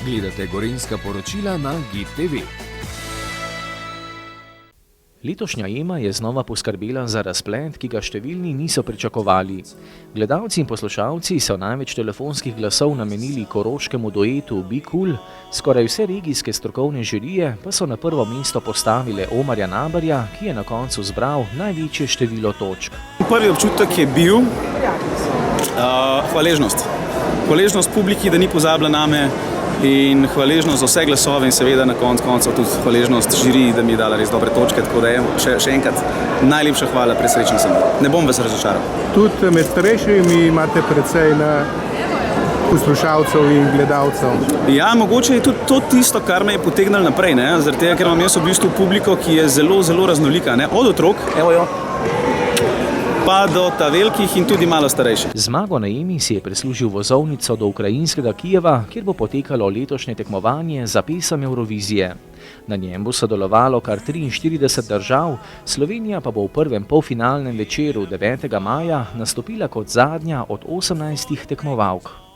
Gledate Gorenjska poročila na GID TV. Letošnja Ema je znova poskrbela za razplet, ki ga številni niso pričakovali. Gledalci in poslušalci so največ telefonskih glasov namenili koroškemu duetu Be Cool, skoraj vse regijske strokovne žirije pa so na prvo mesto postavile Omarja Naberja, ki je na koncu zbral največje število točk. Prvi občutek je bil hvaležnost. Hvaležnost publiki, da ni pozabila name, in hvaležnost za vse glasove in seveda na koncu tudi hvaležnost žiriji, da mi je dala res dobre točke, tako da je še enkrat najlepša hvala, presrečen sem. Ne bom vas razočaral. Tudi med starejšimi imate precej poslušalcev in gledalcev. Ja, mogoče je tudi to tisto, kar me je potegnilo naprej, zaradi tega, ker imam jaz v bistvu publiko, ki je zelo, zelo raznolika, od otrok, evo jo, pa do ta velikih in tudi malo starejših. Zmago na Emi si je prislužil vozovnico do ukrajinskega Kijeva, kjer bo potekalo letošnje tekmovanje za pesem Eurovizije. Na njem bo sodelovalo kar 43 držav, Slovenija pa bo v prvem polfinalnem večeru 9. maja nastopila kot zadnja od 18 tekmovalk.